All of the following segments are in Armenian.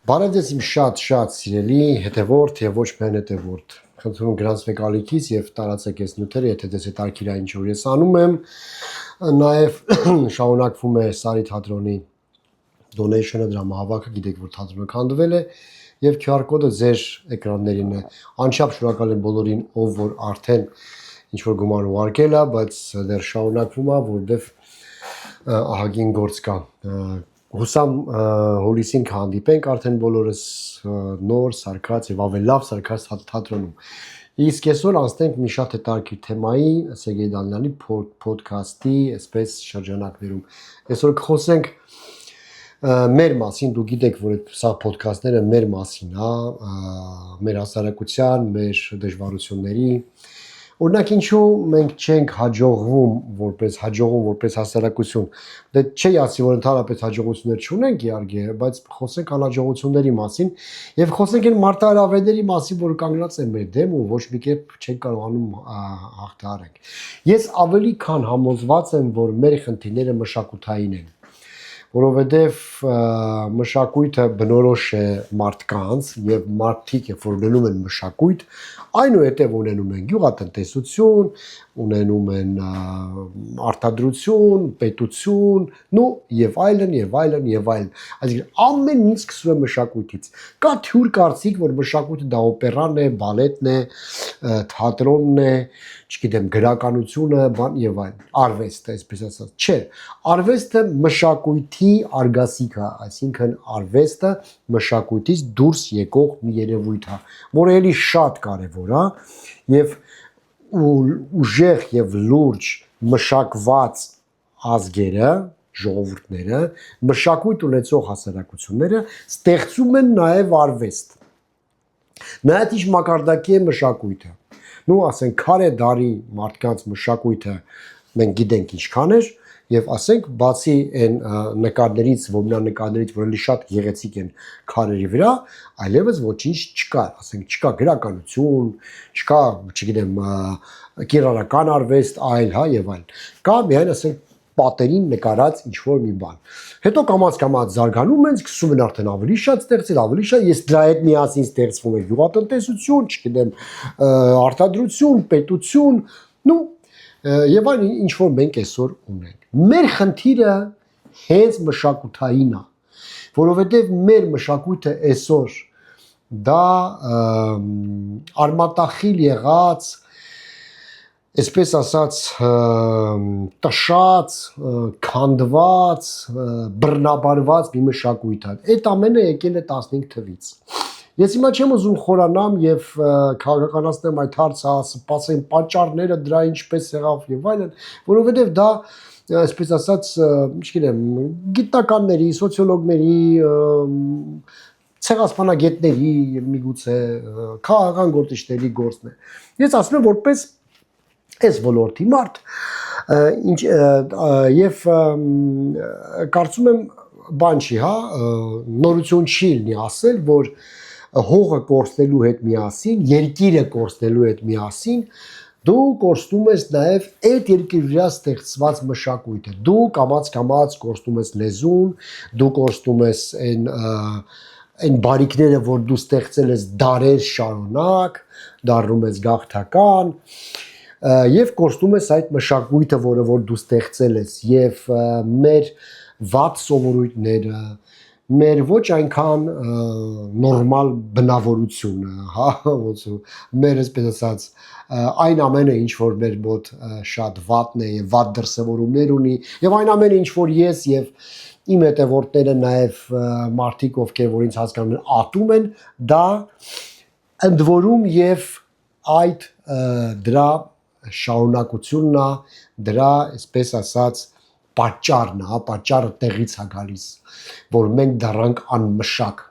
Բարև ձեզ իմ շատ սիրելի հետևորդ եւ ոչ միայն հետևորդ։ Խնդրում եմ գրանցվեք ալիքից եւ տարածեք այս նյութերը, եթե ձեզ հետաքրքիր ինչ որ ես անում եմ։ Նաեւ շարունակվում է Սարի թատրոնի donation-ը, դրամահավաքը, գիտեք որ թատրոնը քանդվել է եւ QR կոդը ձեր էկրաններին է։ Անչափ շնորհակալ եմ բոլորին, ով որ արդեն ինչ որ գումար ուղարկել է, բայց դեռ շարունակվում է, որովհետեւ ահագին գործ կա։ Հուսամ հոլիսին կհանդիպենք արդեն բոլորս նոր սարքած եւ ավելի լավ սարքած թատրոնում։ Իսկ այսօր անցնենք մի շատ հետաքրքիր թեմայի Սերգեյ Դանիելյանի ոդքասթի այսպես շրջանակներում։ Այսօր կխոսենք մեր մասին, դու գիտեք, որ սա ոդքասթները մեր մասին է, մեր հասարակության, մեր դժվարությունների Օրինակ ինչու մենք չենք հաջողվում որպես հասարակություն։ Դե չի ասի, որ ընդհանրապես հաջողություններ չունենք իհարկե, բայց խոսենք անհաջողությունների մասին եւ խոսենք այն մարտահրավերների մասին, որ կանգնած են մեր դեմ ու ոչ մի կերպ չենք կարողանում հաղթահարենք։ Ես ավելի քան համոզված եմ, որ մեր խնդիրները մշակութային են, որովհետև մշակույթը բնորոշ է մարդկանց եւ մարդիկ երբ որ ունենում են մշակույթ, այնուհետև ունենում են գյուղատնտեսություն, ունենում են արտադրություն, պետություն, նո եւ այլն եւ այլն եւ այլն։ Այսինքն ամեն ինչ սկսվում է մշակույթից։ Կա թյուր կարծիք, որ մշակույթը դա օպերան է, բալետն է, թատրոնն է, չգիտեմ, գրականությունը, բան եւ այլն, արվեստը, այսպես ասած։ Չէ, արվեստը մշակույթի արգասիք է, այսինքն արվեստը մշակույթից դուրս եկող մի երևույթ է, որը էլի շատ կարևոր է եւ ուժեղ եւ լուրջ մշակված ազգերը, ժողովուրդները, մշակույթ ունեցող հասարակությունները ստեղծում են նաեւ արվեստ։ Նայած ինչ մակարդակի է մշակույթը։ Նու ասենք քարե դարի մարդկանց մշակույթը մենք գիտենք ինչքան էր եւ ասենք բացի այն նկարներից, որմնանկարներից, որ էլի շատ գեղեցիկ են քարերի վրա, այլևս ոչինչ չկա, ասենք չկա գրականություն, չկա, չգիտեմ, կիրառական արվեստ, այլ, հա եւ այլ։ Կա միայն ասենք պատերին նկարած ինչ որ մի բան։ Հետո կամաց զարգանում են, սկսում են արդեն ավելի շատ ստեղծել, ավելի շատ, ես դրա հետ միասին ստեղծվում է գյուղատնտեսություն, չգիտեմ, արտադրություն, պետություն, նու եւ այն ինչ որ մենք այսօր ունենք։ Մեր խնդիրը հենց մշակութային է, որովհետեւ մեր մշակույթը այսօր դա արմատախիլ եղած այսպես ասած տշած, քանդված, բռնաբարված մի մշակույթ է։ Այդ ամենը եկել է 15 թվից։ Ես հիմա չեմ ուզում խորանամ եւ քաղաքականացնեմ այդ հարցը, ասեմ պատճառները դրա ինչպես եղավ եւ այլն, որովհետեւ դա այսպես ասած, չգիտեմ, գիտնականների, սոցիոլոգների, ցեղասպանագետների միգուցե քաղաքական գործիչների գործն է։ Ես ասում եմ որպես այս ոլորտի մարդ եւ կարծում եմ բան չի, հա, նորություն չի լինի ասել, որ հողը կորցնելու հետ միասին, երկիրը կորցնելու հետ միասին դու կորցնում ես նաեւ այդ երկրի վրա ստեղծված մշակույթը։ Դու կամաց կորցնում ես լեզուն, դու կորցնում ես այն բարիկները, որ դու ստեղծել ես դարեր շարունակ, դառնում ես գաղթական եւ կորցնում ես այդ մշակույթը, որը որ դու ստեղծել ես եւ մեր վատ սովորույթները, մեր ոչ այնքան նորմալ բնավորությունը, հա, ոնց մեր այսպես ասած այն ամենը ինչ որ մեր մոտ շատ վատն է եւ վատ դրսեւորումներ ունի եւ այն ամենը ինչ որ ես եւ իմ հետևորդները նաեւ մարդիկ ովքեր որ ինձ հասկանում են ատում են, դա ընդ որում եւ այդ դրա շարունակությունն է, դրա այսպես ասած պատճառն է, պատճառը տեղից է գալիս, որ մենք դառանք անմշակ։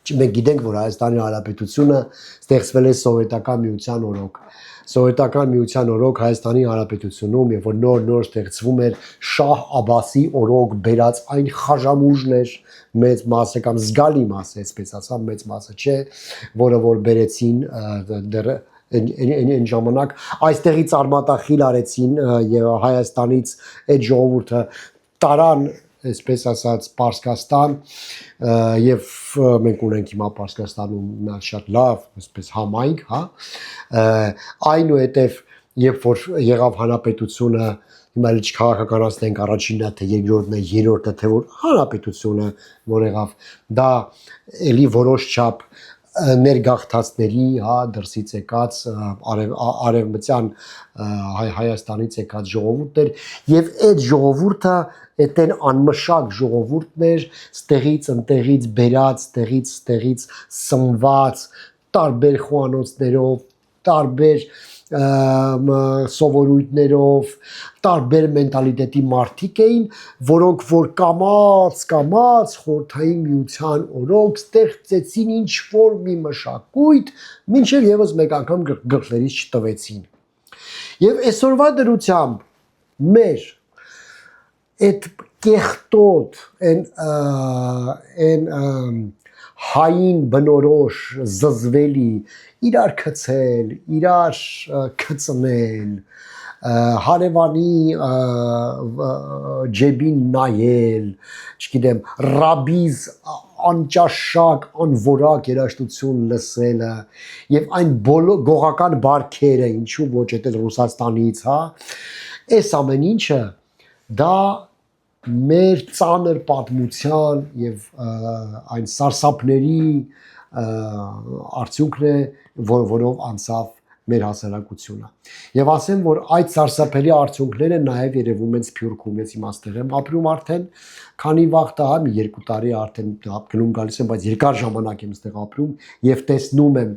Մենք գիտենք, որ Հայաստանի Հանրապետությունը ստեղծվել է սովետական միության օրոք։ Սովետական միության օրոք Հայաստանի Հանրապետությունում, երբ որ նոր ստեղծվում էր Շահ Աբասի օրոք բերած այն խաժամուժն էր, մեծ մասը կամ զգալի մասը, այսպես ասամ, մեծ մասը չէ, որը որ բերեցին դեռ այն ժամանակ այստեղից արմատախիլ արեցին եւ Հայաստանից այդ ժողովուրդը տարան այսպես ասած Պարսկաստան եւ մենք ունենք հիմա Պարսկաստանում շատ լավ այսպես համայնք, հա, այնուհետև երբ որ եղավ հանրապետությունը, հիմա էլ չքաղաքականացնենք առաջինը թե երկրորդն է, երրորդը թե որ հանրապետությունը որ եղավ, դա էլի որոշ չափ ներգաղթածների, հա, դրսից եկած արևմտյան Հայաստանից եկած ժողովուրդներ եւ այդ ժողովուրդը այդեն անմշակ ժողովուրդն էր, ստեղից ընտեղից բերած, ստեղից սնված տարբեր խոհանոցներով, տարբեր սովորույթներով, տարբեր մենտալիտետի մարդիկ էին, որոնք որ կամաց խորհրդային միության օրոք ստեղծեցին ինչ որ մի մշակույթ, մինչև եւս մեկ անգամ գլխներից չտվեցին։ Եվ այսօրվա դրությամբ մեր այդ կեղտոտ այն հային բնորոշ զզվելի իրար քցել, իրար քծնել, հարևանի ջեբին նայել, չգիտեմ, ռաբիզ անճաշակ, անորակ երաժշտություն լսելը եւ այն գողական բարքերը, ինչու ոչ այդ Ռուսաստանից, հա, այս ամեն ինչը դա մեր ծանր պատմության եւ այն սարսափների արդյունքն է, որով անցավ մեր հասարակությունը։ Եւ ասեմ, որ այդ սարսափելի արդյունքները նաեւ երևում են Սփյուռքում, ես իմաստեղ եմ ապրում արդեն, քանի վաղ տա մի 2 տարի արդեն գնում գալիս եմ, բայց երկար ժամանակ եմ այստեղ ապրում եւ տեսնում եմ,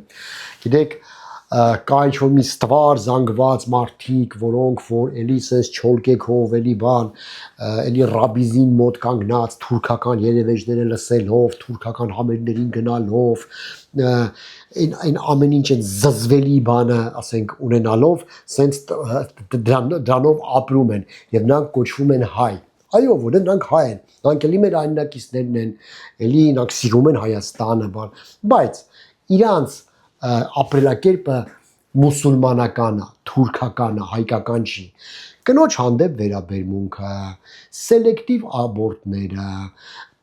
գիտեք, կա ինչ-որ մի ստվար զանգված մարդիկ, որոնք որ էլի սես չոլկեքով, էլի բան, էլի ռաբիզին մոտ կանգնած, թուրքական երևեջները լսելով, թուրքական համերներին գնալով, այն ամեն ինչ այն զզվելի բանը, ասենք, ունենալով, սենց դրանով ապրում են եւ նրանք կոչվում են հայ։ Այո, որ նրանք հայ են, նրանք էլի մեր այնակիցներն են, էլի նրանք սիրում են Հայաստանը, բան, բայց իրանց ապրելակերպը մուսուլմանական է, թուրքական է, հայկական չի։ Կնոջ հանդեպ վերաբերմունքը, սելեկտիվ աբորտները,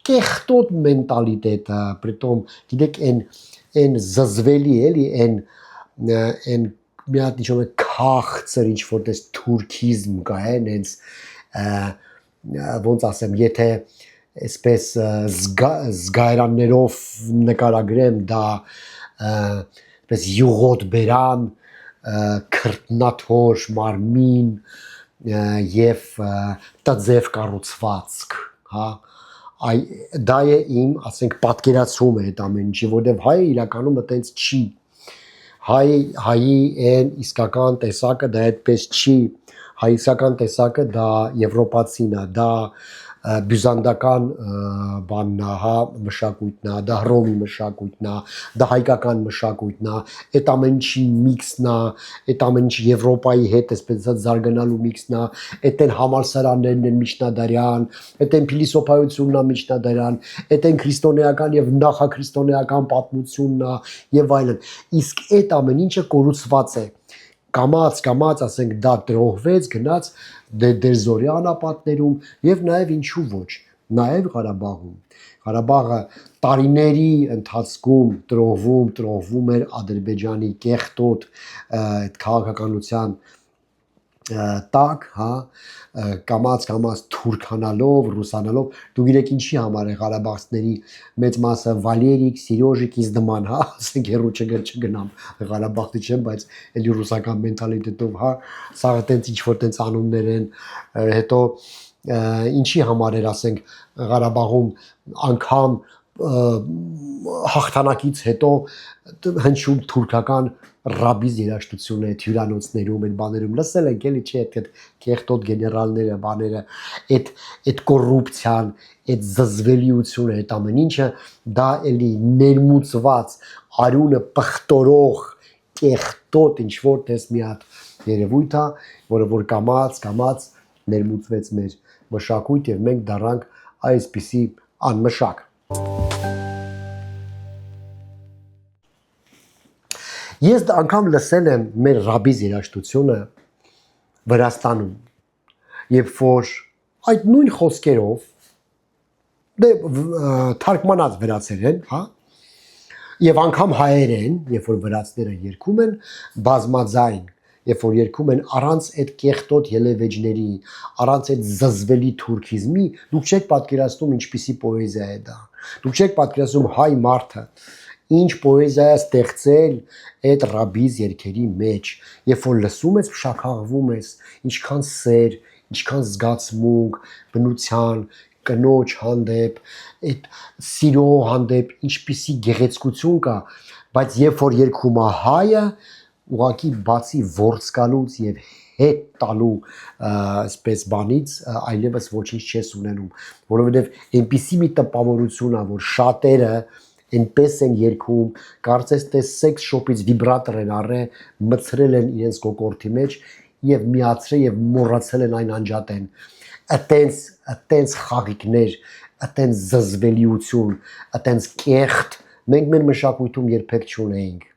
կեղտոտ մենտալիտետը, պրիտոմ, գիտեք, այն զզվելի էլի, այն մի հատ ինչ-որ քաղցր, ինչ-որ տես թուրքիզմ կա, հենց ոնց ասեմ, եթե այսպես զգայարաններով նկարագրեմ, դա պես յուղոտ բերան, քրտնաթոր մարմին եւ տձև կառուցվածք, հա, դա է իմ, ասենք, պատկերացումը այդ ամեն ինչի, որտեղ հայը իրականում այտենց չի, հայի այն իսկական տեսակը դա այդպես չի, հայ իսկական տեսակը դա եվրոպացին է, դա բյուզանդական բանն է, հա, մշակույթն է, դա հռոմի մշակույթն է, դա հայկական մշակույթն է, այդ ամեն ինչի միքսն է, այդ ամեն ինչ Եվրոպայի հետ այսպես զարգանալու միքսն է, այդ են համալսարաններն են միջնադարյան, այդ են փիլիսոփայությունն է միջնադարյան, այդ են քրիստոնեական եւ նախաքրիստոնեական պատմությունն է եւ այլն։ Իսկ այդ ամեն ինչը կորուցված է կամաց, ասենք, դա տրոհվեց, գնաց դերձորյա անապատներում եւ նաեւ ինչու ոչ, նաեւ Ղարաբաղում։ Ղարաբաղը տարիների ընթացքում տրոհվում էր Ադրբեջանի կեղտոտ այդ քաղաքականության տակ, հա, կամաց թուրքանալով, ռուսանալով, դու գիտեք ինչի համար է Ղարաբաղցիների մեծ մասը Վալերիկ, Սիրոժիկ ինձ նման, հա, ասենք հերո չգնամ Ղարաբաղցի չեմ, բայց էլի ռուսական մենտալիտետով, հա, սա տենց ինչ որ տենց անուններ են, հետո ինչի համար էր, ասենք, Ղարաբաղում անգամ հաղթանակից հետո հնչում թուրքական ռաբիզ երաժշտությունը այդ հյուրանոցներում, այդ բաներում լսել ենք, էլի չէ, այդ կեղտոտ գեներալները, բաները, այդ կոռուպցիան, այդ զզվելիությունը, այդ ամեն ինչը դա էլի ներմուծված արյունը պղտորող կեղտոտ ինչ որ տես մի հատ երևույթ է, որը որ կամաց ներմուծվեց մեր մշակույթ եւ մենք դառանք այսպիսի անմշակ։ Ես անգամ լսել եմ մեր ռաբիզ երաժշտությունը Վրաստանում, երբ որ այդ նույն խոսքերով դե թարգմանած վրացեր են, հա, եւ անգամ հայեր են, երբ որ վրացները երգում են բազմաձայն, երբ որ երգում են առանց այդ կեղտոտ ելևեջների, առանց այդ զզվելի թուրքիզմի, դուք չեք պատկերացնում ինչպիսի պոեզիա է դա։ Դուք չեք պատկերացնում հայ մարդը ինչ պոեզիա է ստեղծել այդ ռաբիզ երգերի մեջ, երբ որ լսում ես, շաքաղվում ես, ինչքան սեր, ինչքան զգացմունք, բնության, կնոջ հանդեպ, այդ սիրո հանդեպ ինչպիսի գեղեցկություն կա, բայց երբ որ երգում է հայը, ուղղակի բացի ворցկալուց եւ հետ տալու այսպես բանից այլևս ոչինչ չես ունենում, որովհետեւ այնպիսի մի տպավորություն է, որ շատերը այնպես են երգում, կարծես թե սեքս շոպից վիբրատոր են առել, մցրել են իրենց կոկորտի մեջ եւ միացրել եւ մոռացել են այն անջատեն։ Այտենց խաղիկներ, այտենց զզվելիություն, այտենց կեղտ մենք մեր մշակույթում երբեք չունեինք։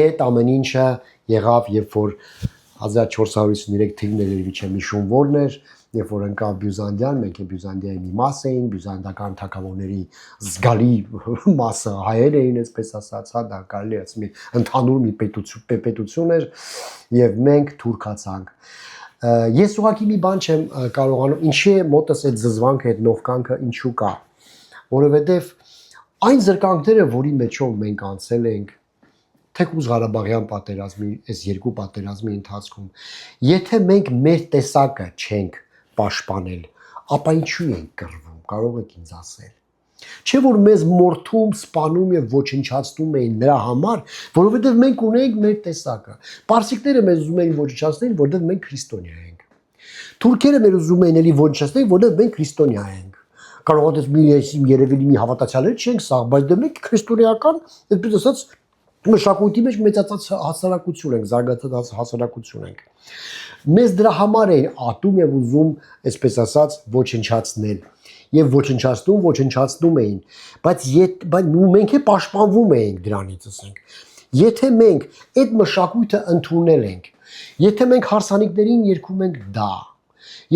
Այդ ամեն ինչը եղավ, երբ որ 1453 թվականին երևի չեմ հիշում որն էր, երբ որ ընկավ Բյուզանդիան, մենք է Բյուզանդիայի մի մաս էինք, բյուզանդական թագավորների զգալի մասը հայեր էին, այսպես ասած, հա, դա կարելի է ասել, ընդհանուր մի պետություն էր եւ մենք թուրքացանք։ Ես ուղղակի մի բան չեմ կարողանում, ինչի է մոտս այդ զզվանքը, այդ նողկանքը ինչու կա, որովհետեւ այն զրկանքները, որի մեջով մենք անցել ենք, թեկուզ Ղարաբաղյան պատերազմի, այս երկու պատերազմի ընթացքում, եթե մենք մեր տեսակը չենք պաշտպանել, ապա ինչու ենք կռվում, կարող եք ինձ ասել։ Չէ որ մեզ մորթում, սպանում եւ ոչնչացնում էին նրա համար, որովհետեւ մենք ունենք մեր տեսակը։ Պարսիկները մեզ ուզում էին ոչնչացնել, որովհետեւ մենք քրիստոնյա ենք։ Թուրքերը մեզ ուզում էին էլի ոչնչացնել, որովհետեւ մենք քրիստոնյա ենք։ Կարող է մի երևի մի հավատացյալներ չենք սա, բայց դե մենք քրիստոնեական, այսպես ասած, մշակույթի մեջ մեծացած հասարակություն ենք, զարգացած հասարակություն ենք։ Մեզ դրա համար էին ատում եւ ուզում, այսպես ասած, ոչնչացնել եւ ոչնչացնում էին, բայց մենք է պաշտպանվում էինք դրանից, ասենք։ Եթե մենք այդ մշակույթը ընդունել ենք, եթե մենք հարսանիքներին երգում ենք դա,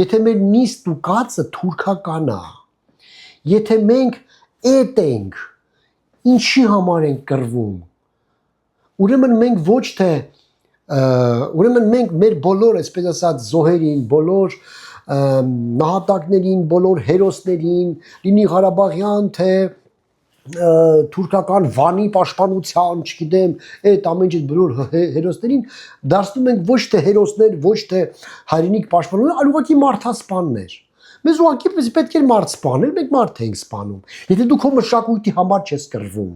եթե մեր նիստ ու կացը թուրքական է, եթե մենք այդ ենք, ինչի համար ենք կռվում, ուրեմն մենք ոչ թե ուրեմն մենք մեր բոլոր, այսպես ասած, զոհերին, բոլոր նահատակներին, բոլոր հերոսներին, լինի Ղարաբաղյան, թե թուրքական Վանի պաշտպանության, չգիտեմ, այդ ամեն ինչ բոլոր հերոսներին դարձնում ենք ոչ թե հերոսներ, ոչ թե հայրենիք պաշտպանողներ, այլ ուղղակի մարդասպաններ։ Մեզ ուղղակի պետք է մարդ սպանել, մենք մարդ ենք սպանում։ Եթե դու քո մշակույթի համար չես կռվում,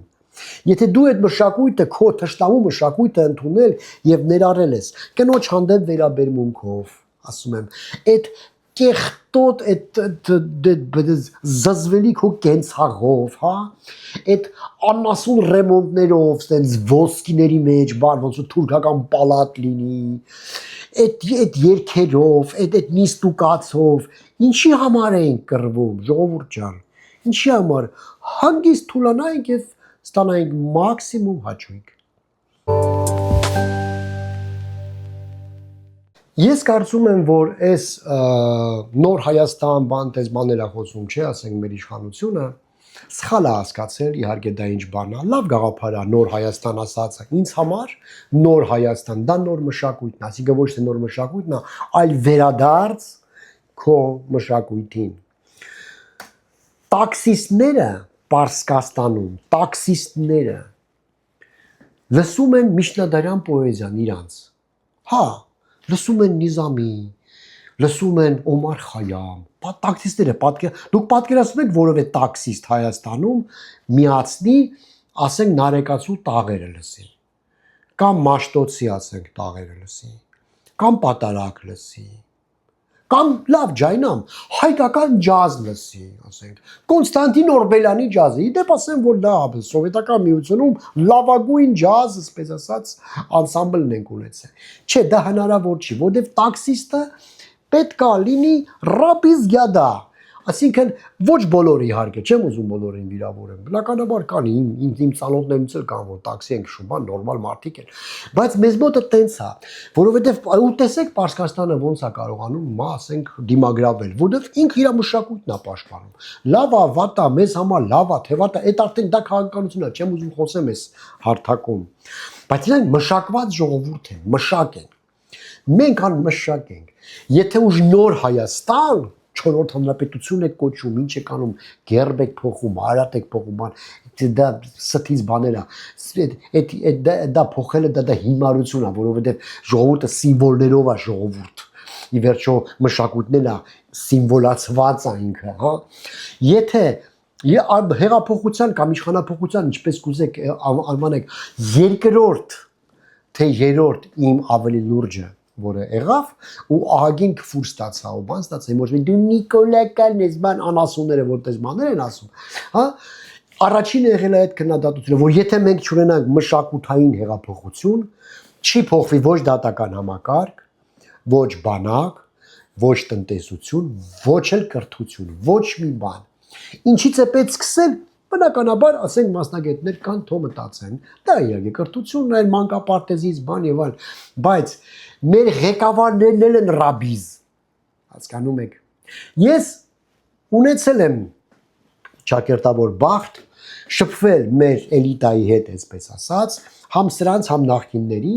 եթե դու այդ մշակույթը քո թշնամու մշակույթը ընդունել եւ ներառել ես կնոջ հանդեպ վերաբերմունքով, ասում եմ, այդ կեղտոտ այդ զզվելի քո կենցաղով, հա, այդ անասուն ռեմոնտներով, այդպես ոսկիների մեջ, բան ոնց որ թուրքական պալատ լինի, այդ երգերով, այդ նիստուկացով, ինչի համար ենք կռվում, ժողովուրդ ջան, ինչի համար հանգիստ թուլանայինք եւ ստանայինք մաքսիմում հաճույք։ Ես կարծում եմ, որ այս նոր Հայաստան բան տես բաներ խոսում չէ, ասենք մեր իշխանությունը սխալ է հասկացել, իհարկե դա ինչ բան է, լավ գաղափար է նոր Հայաստան ասածը։ Ինձ համար նոր Հայաստան, դա նոր մշակույթն է, այսինքն ոչ թե նոր մշակույթն է, այլ վերադարձ քո մշակույթին։ Տաքսիստները Պարսկաստանում, տաքսիստները լսում են Միջնադարյան պոեզիան իրանց, հա, լսում են Նիզամի, լսում են Օմար Խայամ, տաքսիստները, դուք պատկերացնում եք որևէ տաքսիստ Հայաստանում միացնի, ասենք նարեկացու տաղերը լսի, կամ մաշտոցի ասենք տաղերը լսի, կամ պատարակ լսի, կամ լավ ջայնամ, հայկական ջազ լսի, ասենք, Կոնստանտին Օրբելյանի ջազը, իդեպ ասեմ, որ դա սովետական միությունում լավագույն ջազ, այսպես ասած, անսամբլն ենք ունեցել։ Չէ, դա հնարավոր չի, որովհետև տաքսիստը պետք է լինի ռաբիզ գյադա, Այսինքն ոչ բոլորը իհարկե չեմ ուզում բոլորին վիրավորեմ։ Բնականաբար կան իմ ցանոթներումից էլ կան որ տաքսի են քշում, բան նորմալ մարդիկ են։ Բայց մեզ մոտը տենց է, որովհետև ու տեսեք Պարսկաստանը ոնց է կարողանում, ասենք դիմագրավել, որովհետև ինքը իր մշակույթն է պաշտպանում։ Լավ է, վատ է, մեզ համար լավ է, թե վատ է, այդ արդեն դա քաղաքականություն է, չեմ ուզում խոսեմ այս հարթակում։ Բայց իրանք մշակված ժողովուրդ են, մշակ են։ Մենք անմշակ ենք։ Եթե ուժ նոր Հայաստան չորրորդ հանրապետություն եք կոչում, ինչ եք անում, գերբ եք փոխում, արատ եք փոխում, դա ստից բաներ է, դա փոխելը դա հիմարություն է, որովհետև ժողովուրդը սիմվոլներով է ժողովուրդ։ Ի վերջո մշակույթն է սիմվոլացված է ինքը, հա։ Եթե հեղափոխության կամ իշխանափոխության, ինչպես կուզեք անվանեք, երկրորդ թե երրորդ իմ ավելի լուրջը որը եղավ ու ահագին քֆուր ստացա ու բան ստացա ոչ մի դու Նիկոլա Կալնես բան անասունները որտես բաներ են ասում հա առաջինը եղել է այդ քննադատությունը որ եթե մենք չունենանք մշակութային հեղափոխություն չի փոխվի ոչ դատական համակարգ ոչ բանակ ոչ տնտեսություն ոչ էլ կրթություն ոչ մի բան ինչից է պետք սկսել բնականաբար ասենք մասնագետներ կան թո մտածեն դա իհարկե կրթությունն այն մանկապարտեզից բան եւ այլ բայց մեր ղեկավարներն են ռաբիզ հասկանում եք ես ունեցել եմ ճակերտավոր բախտ շփվել մեր էլիտայի հետ այսպես ասած համ սրանց համ նախկինների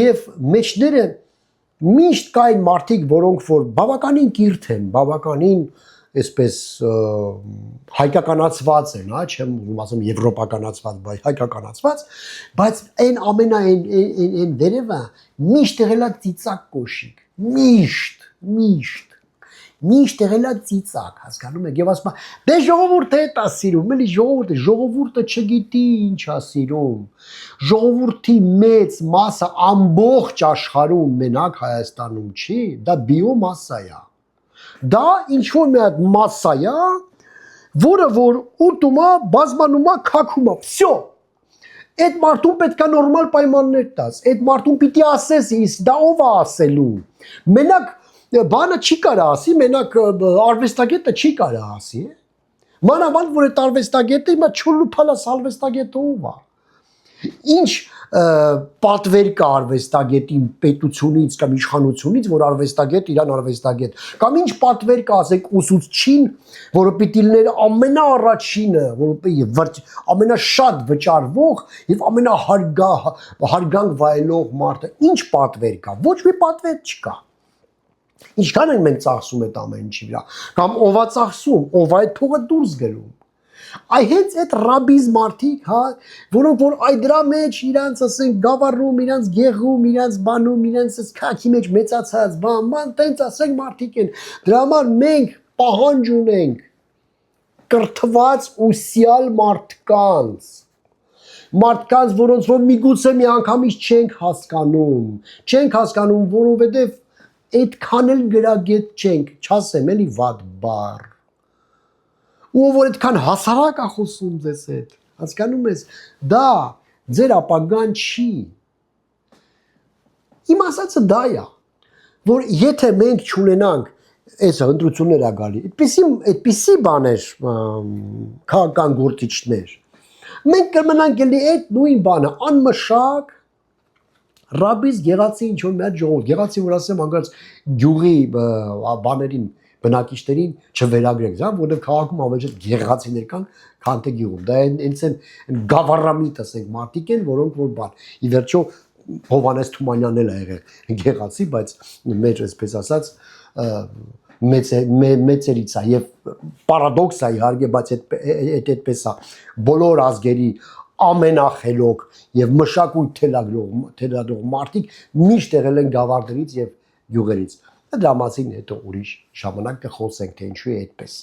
եւ մեջները միշտ կային մարդիկ որոնք որ բավականին կիրթ են բավականին այսպես հայկականացված են, հա, չեմ ուզում ասեմ եվրոպականացված, բայց հայկականացված, բայց այն այն վերևը միշտ եղել է ծիծակ կոշիկ, միշտ եղել է ծիծակ, հասկանում եք, եւ ասում դե ժողովուրդը է տա սիրում, էլի ժողովուրդը չգիտի ինչ է սիրում, ժողովրդի մեծ մասը ամբողջ աշխարհում մենակ Հայաստանում չի, դա բիոմասսա է դա ինչ-որ մի հատ մասսա է, որը որ ուտում է, բազմանում է, քաքում է, վсё։ Այդ մարդուն պետք է նորմալ պայմաններ տաս, այդ մարդուն պիտի ասես, իսկ դա ով է ասելու։ Մենակ բանը չի կարա ասի, մենակ արվեստագետը չի կարա ասի։ Մանավանդ որ այդ արվեստագետը հիմա չուլուփալա արվեստագետը ով է։ Ինչ պատվեր կա արվեստագետին պետությունից կամ իշխանությունից, որ արվեստագետ իրան արվեստագետ կամ ինչ պատվեր կա ասեք ուսուցչին, որը պիտի լիներ ամենաառաջինը, որը ամենաշատ վճարվող եւ ամենահարգանք վայելող մարդը, ինչ պատվեր կա, ոչ մի պատվեր չկա։ Ինչքան են մենք ծախսում այդ ամեն ինչի վրա, կամ ով է ծախսում, ով է այդ փողը դուրս գնում։ Այ հենց այդ ռաբիզ մարդիկ, հա, որոնք որ այ դրա մեջ իրանց ասենք գավառում, իրանց գեղում, իրանց բանում, իրանց քաքի մեջ մեծացած, բան, տենց ասենք մարդիկ են։ Դրա համար մենք պահանջ ունենք կրթված ու սիալ մարդկանց, որոնց որ միգուցե մի անգամից չենք հասկանում, որովհետև այդքան էլ գրագետ չենք, չասեմ էլի վատ բառ։ Ու որ այդքան հասարակ է խոսում ձեզ հետ, հասկանում ես, դա ձեր ապագան չի։ Իմ ասածը դա է, որ եթե մենք չունենանք այս ընտրություններ ա գալի, այդպիսի բաներ քաղաքական գործիչներ, մենք կմնանք էլի այդ նույն բանը, անմշակ, ռաբիզ գեղացի ինչ-որ մի հատ ժողովուրդ, գեղացի որ ասեմ անգարց գյուղի բաներին բնակիչներին չվերագրենք, հա, որովհետև քաղաքում ավելի շատ գեղացիներ կան, քան թե գյուղում։ Դա հենց են գավառամիտ ասենք մարդիկ են, որոնք որ բան։ Ի վերջո Հովհաննես Թումանյանն էլ ա եղել գեղացի, բայց մեր այսպես ասած մեծերից է եւ պարադոքս է իհարկե, բայց այդպես է բոլոր ազգերի ամենախելոք եւ մշակույթ թելադրող մարդիկ միշտ եղել են գավառներից եւ գյուղերից։ Դրա մասին հետո ուրիշ ժամանակ կխոսենք, թե ինչու է այդպես։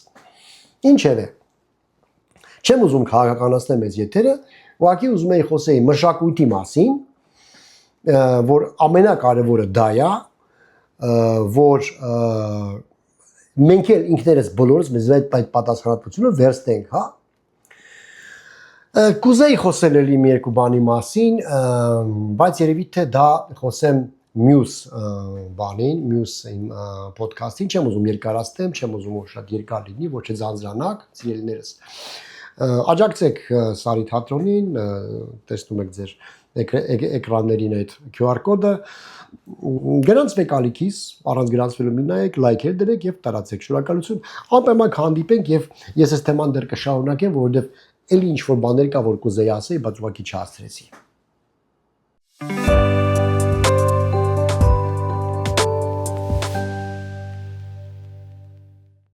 Ինչևէ, չեմ ուզում քաղաքականացնել մեզ եթերը, ուղղակի ուզում եի խոսեի մշակույթի մասին, որ ամենակարևորը դա է, որ մենք էլ ինքներս բոլորս մեզ այդ պատասխանատվությունը վերցնենք, հա։ Կուզեի խոսել էլի մի երկու բանի մասին, բայց երևի թե դա խոսեմ մյուս բանին, մյուս իմ ոդքասթին չեմ ուզում երկարացնեմ, չեմ ուզում որ շատ երկար լինի, ոչ թե ձանձրանաք, սիրելիներս։ Աջակցեք Սարի թատրոնին, տեսնում եք ձեր էկրաններին այդ QR կոդը, գրանցվեք ալիքիս, առանց գրանցվելու մի նայեք, լայքեր դրեք եւ տարածեք։ Շնորհակալություն։ Անպայման կհանդիպենք եւ ես այս թեման դեռ կշարունակեմ, որովհետեւ էլի ինչ որ բաներ կա, որ կուզեի ասել, բայց ուղղակի չհասցրեցի։